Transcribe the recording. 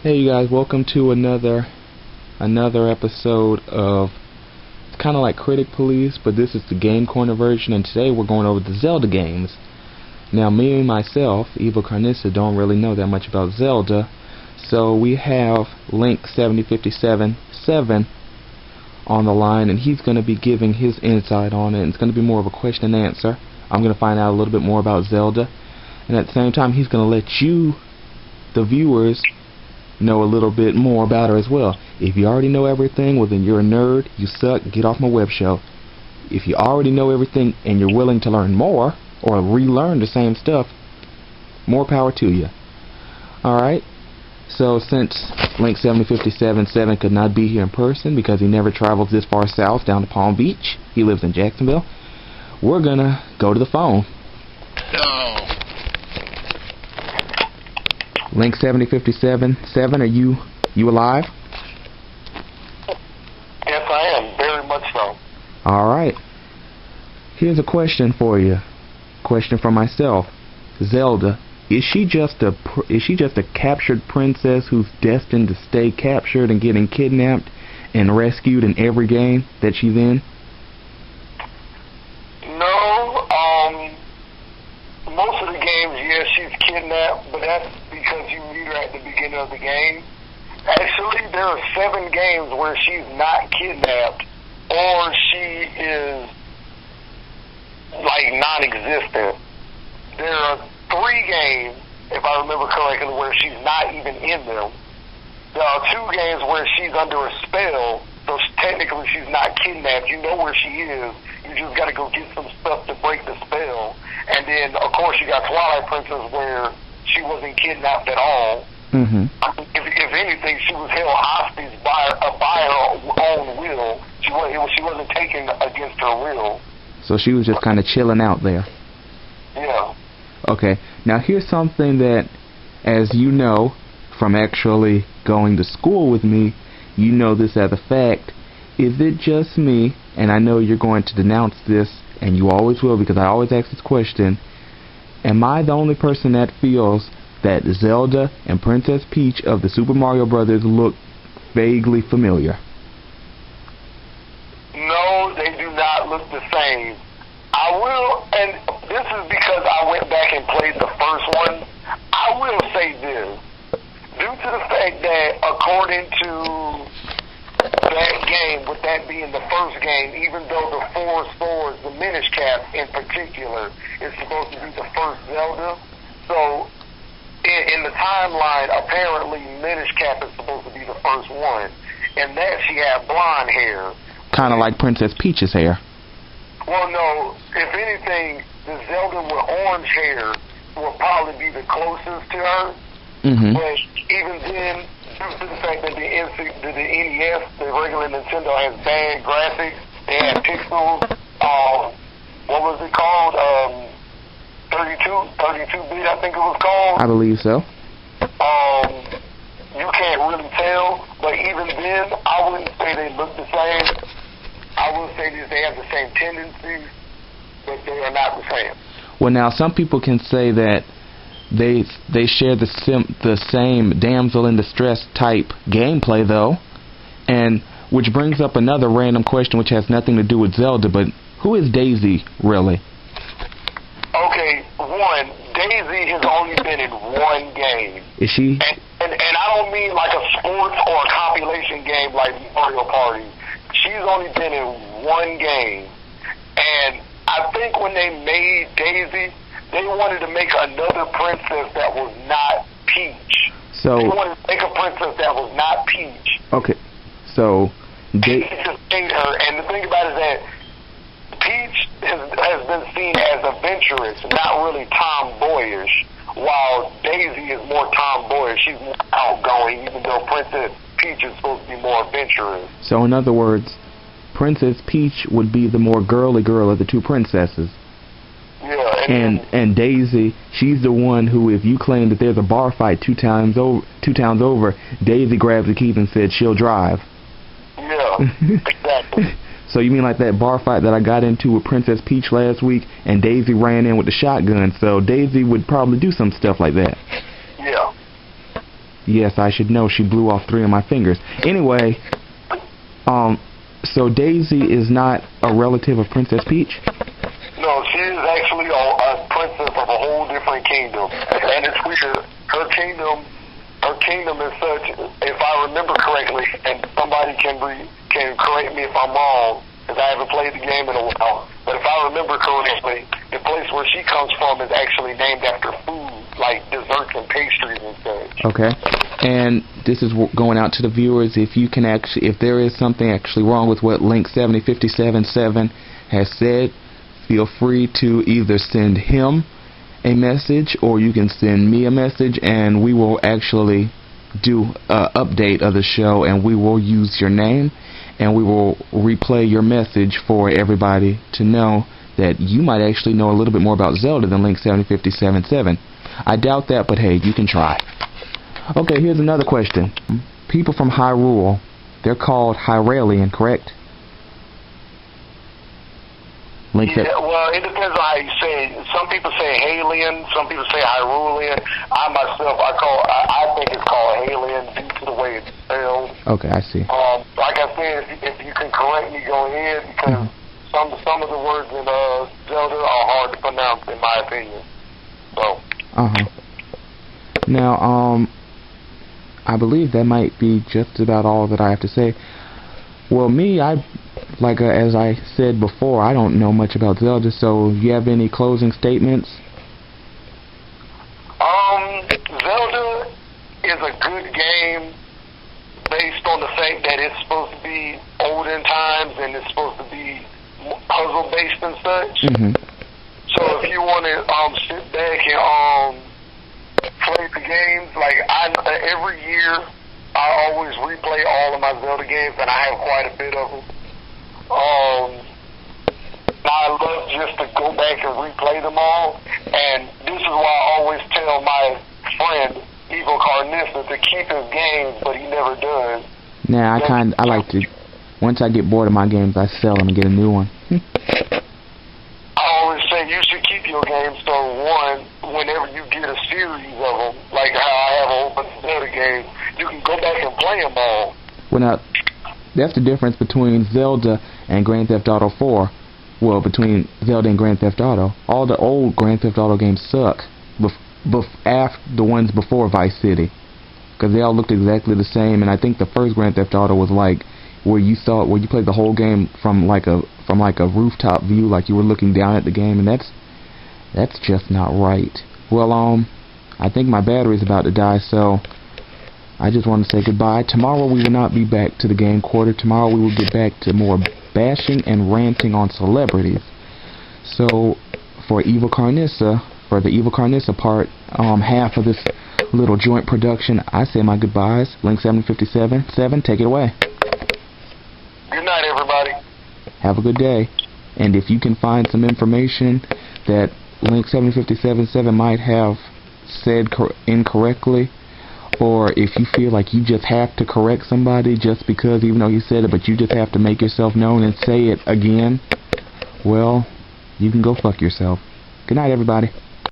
Hey you guys, welcome to another episode of, it's kind of like Critic Police, but this is the Game Corner version, and today we're going over the Zelda games. Now me and myself, EvilCarnisa, don't really know that much about Zelda, so we have Link 70577 on the line, and he's going to be giving his insight on it, and it's going to be more of a question and answer. I'm going to find out a little bit more about Zelda, and at the same time he's going to let you, the viewers, know a little bit more about her as well. If you already know everything, well then you're a nerd, you suck, get off my web show. If you already know everything and you're willing to learn more, or relearn the same stuff, more power to you. Alright, so since Link 70577 could not be here in person because he never travels this far south down to Palm Beach, he lives in Jacksonville, we're gonna go to the phone. Link 70577, are you alive? Yes, I am, very much so. Alright. Here's a question for you. Question for myself. Zelda, is she just a captured princess who's destined to stay captured and getting kidnapped and rescued in every game that she's in? No, most of the games, yes, she's kidnapped, but that's because you meet her at the beginning of the game. Actually, there are 7 games where she's not kidnapped, or she is, like, non-existent. There are 3 games, if I remember correctly, where she's not even in them. There are 2 games where she's under a spell, so technically she's not kidnapped. You know where she is. You just got to go get some stuff to break the spell. And then, of course, you got Twilight Princess where she wasn't kidnapped at all. Mm-hmm. If anything, she was held hostage by her own will. She wasn't taken against her will. So she was just kind of chilling out there. Yeah. Okay, now here's something that, as you know, from actually going to school with me, you know this as a fact. Is it just me, and I know you're going to denounce this, and you always will because I always ask this question, am I the only person that feels that Zelda and Princess Peach of the Super Mario Brothers look vaguely familiar? No, they do not look the same. I will, and this is because I went back and played the first one, I will say this. Due to the fact that according to that game, with that being the first game, even though the 4 swords, the Minish Cap in particular, is supposed to be the first Zelda, so in the timeline, apparently Minish Cap is supposed to be the first one, and that she had blonde hair. Kind of like Princess Peach's hair. Well, no, if anything, the Zelda with orange hair will probably be the closest to her. Mm-hmm. But even then, due to the fact that the NES, the regular Nintendo, has bad graphics, they had pixels, what was it called? 32-bit, I think it was called. I believe so. You can't really tell, but even then, I wouldn't say they look the same. I will say that they have the same tendencies, but they are not the same. Well, now some people can say that they share the same damsel in distress type gameplay, though, and which brings up another random question which has nothing to do with Zelda, but who is Daisy really? Okay, Daisy has only been in 1 game. Is she? And I don't mean like a sports or a compilation game like Mario Party. She's only been in 1 game, and I think when they made Daisy, they wanted to make another princess that was not Peach. So they wanted to make a princess that was not Peach. Okay, so They just made her, and the thing about it is that Peach has been seen as adventurous, not really tomboyish, while Daisy is more tomboyish. She's more outgoing, even though Princess Peach is supposed to be more adventurous. So in other words, Princess Peach would be the more girly girl of the 2 princesses. Yeah, and Daisy, she's the one who, if you claim that there's a bar fight 2 towns over, Daisy grabs the keys and said she'll drive. Yeah, exactly. So you mean like that bar fight that I got into with Princess Peach last week, and Daisy ran in with the shotgun, so Daisy would probably do some stuff like that. Yeah. Yes, I should know. She blew off 3 of my fingers. Anyway, so Daisy is not a relative of Princess Peach? No, she is actually a princess of a whole different kingdom. And it's weird. Her kingdom is such, if I remember correctly, and somebody can correct me if I'm wrong, because I haven't played the game in a while, but if I remember correctly, the place where she comes from is actually named after food, like desserts and pastries and such. Okay. And this is going out to the viewers. If you can actually, if there is something actually wrong with what Link 70577 has said, feel free to either send him a message or you can send me a message, and we will actually do an update of the show, and we will use your name and we will replay your message for everybody to know that you might actually know a little bit more about Zelda than Link 70577. I doubt that, but hey, you can try. Okay, here's another question. People from Hyrule, they're called Hyrulean, correct? Link yeah, well, it depends on how you say it. Some people say Halian, some people say Hyrulean. I myself, I think it's called Halian due to the way it's spelled. Okay, I see. Like I said, if you can correct me, go ahead, because some of the words in Zelda are hard to pronounce, in my opinion. So. Now, I believe that might be just about all that I have to say. Well, me, as I said before, I don't know much about Zelda, so you have any closing statements? Zelda is a good game based on the fact that it's supposed to be olden times and it's supposed to be puzzle-based and such. So if you want to sit back and play the games, like every year I always replay all of my Zelda games, and I have quite a bit of them. I love just to go back and replay them all, and this is why I always tell my friend EvilCarnisa to keep his games, but he never does. Nah, I like to. Once I get bored of my games, I sell them and get a new one. I always say you should keep your games, so whenever you get a series of them, like how I have a whole bunch of Zelda games, you can go back and play them all. Well, now, that's the difference between Zelda and Grand Theft Auto 4. Well, between Zelda and Grand Theft Auto. All the old Grand Theft Auto games suck. After the ones before Vice City, because they all looked exactly the same. And I think the first Grand Theft Auto was like where you played the whole game from like a rooftop view, like you were looking down at the game, and that's just not right. Well, I think my battery's about to die, so I just want to say goodbye. Tomorrow we will not be back to the game quarter. Tomorrow we will get back to more bashing and ranting on celebrities. So for the EvilCarnisa part, half of this little joint production, I say my goodbyes. Link 757, take it away. Good night, everybody. Have a good day. And if you can find some information that Link 757 might have said incorrectly, or if you feel like you just have to correct somebody just because, even though you said it, but you just have to make yourself known and say it again, well, you can go fuck yourself. Good night, everybody.